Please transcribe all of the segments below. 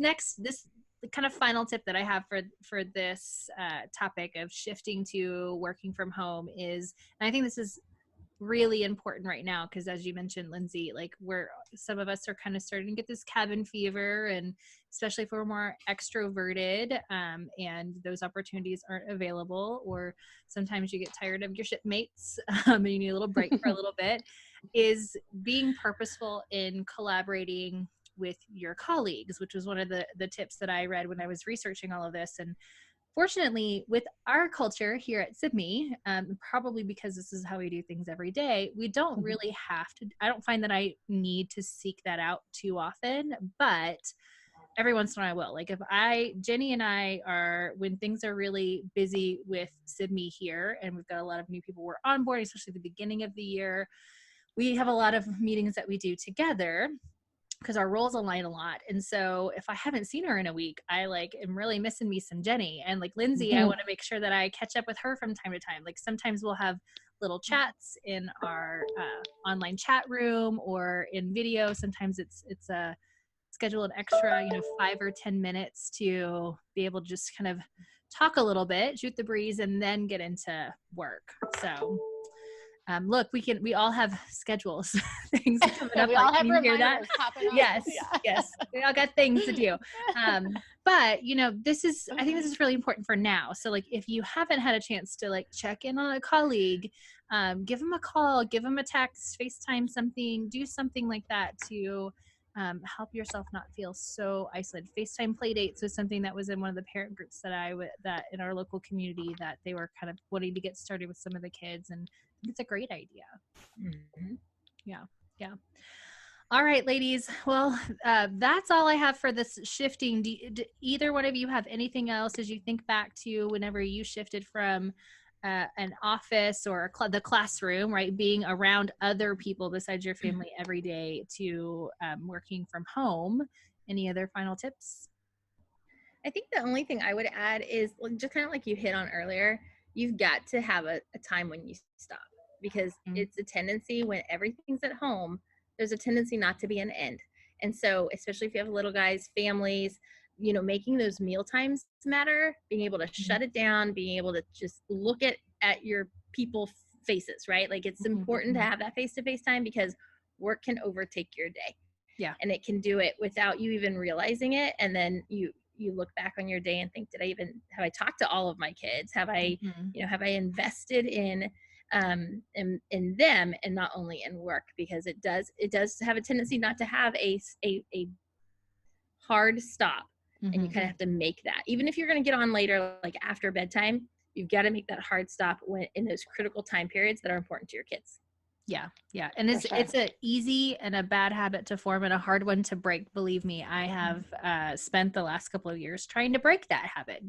this kind of final tip that I have for this topic of shifting to working from home is, and I think this is really important right now, because as you mentioned, Lindsey, like some of us are kind of starting to get this cabin fever, and especially if we're more extroverted, and those opportunities aren't available, or sometimes you get tired of your shipmates, and you need a little break for a little bit, is being purposeful in collaborating with your colleagues, which was one of the tips that I read when I was researching all of this. And fortunately, with our culture here at Sibme, probably because this is how we do things every day, we don't really have to, I don't find that I need to seek that out too often, but every once in a while I will. Like if Jennie and I are, when things are really busy with Sibme here, and we've got a lot of new people we're onboarding, especially at the beginning of the year, we have a lot of meetings that we do together, because our roles align a lot. And so if I haven't seen her in a week, I like am really missing me some Jennie. And like Lindsey, I want to make sure that I catch up with her from time to time. Like sometimes we'll have little chats in our online chat room or in video. Sometimes it's schedule an extra, 5 or 10 minutes to be able to just kind of talk a little bit, shoot the breeze, and then get into work. So look, we all have schedules, things coming up. We all have can you hear that? Popping up. Yes, yes, we all got things to do. But I think this is really important for now. So like, if you haven't had a chance to like check in on a colleague, give them a call, give them a text, FaceTime something, do something like that to help yourself not feel so isolated. FaceTime play dates was something that was in one of the parent groups that in our local community, that they were kind of wanting to get started with some of the kids, and it's a great idea. Mm-hmm. Yeah. All right, ladies. Well, that's all I have for this shifting. Do either one of you have anything else as you think back to whenever you shifted from an office or the classroom, right, being around other people besides your family every day, to working from home? Any other final tips? I think the only thing I would add is just kind of like you hit on earlier, you've got to have a time when you stop, because it's a tendency when everything's at home, there's a tendency not to be an end. And so, especially if you have little guys, families, making those meal times matter, being able to shut it down, being able to just look at your people faces, right? Like it's important to have that face-to-face time, because work can overtake your day. Yeah. And it can do it without you even realizing it. And then you look back on your day and think, have I talked to all of my kids? Have I, have I invested in them, and not only in work? Because it does have a tendency not to have a hard stop. And you kind of have to make that, even if you're going to get on later, like after bedtime, you've got to make that hard stop in those critical time periods that are important to your kids. Yeah. And it's a easy and a bad habit to form, and a hard one to break. Believe me, I have spent the last couple of years trying to break that habit,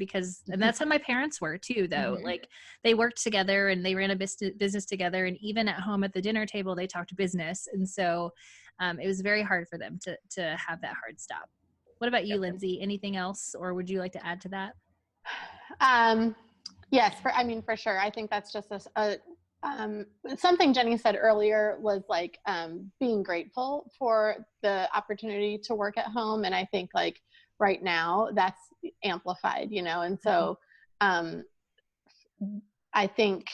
and that's how my parents were too, though. Like they worked together and they ran a business together, and even at home at the dinner table, they talked business. And so it was very hard for them to have that hard stop. What about you, Lindsey? Anything else, or would you like to add to that? Yes, for sure. I think that's just something Jennie said earlier was like being grateful for the opportunity to work at home. And I think like right now that's amplified, and so I think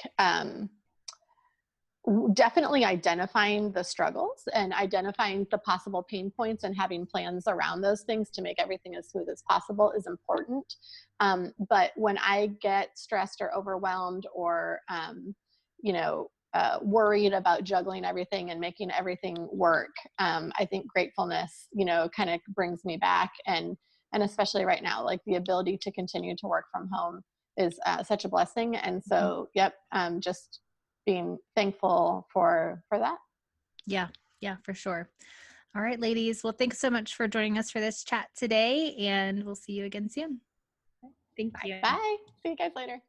definitely identifying the struggles and identifying the possible pain points and having plans around those things to make everything as smooth as possible is important. But when I get stressed or overwhelmed or, worried about juggling everything and making everything work, I think gratefulness, kind of brings me back. And especially right now, like the ability to continue to work from home is such a blessing. And so, just being thankful for that. Yeah, for sure. All right, ladies. Well, thanks so much for joining us for this chat today, and we'll see you again soon. Thank you. Bye. See you guys later.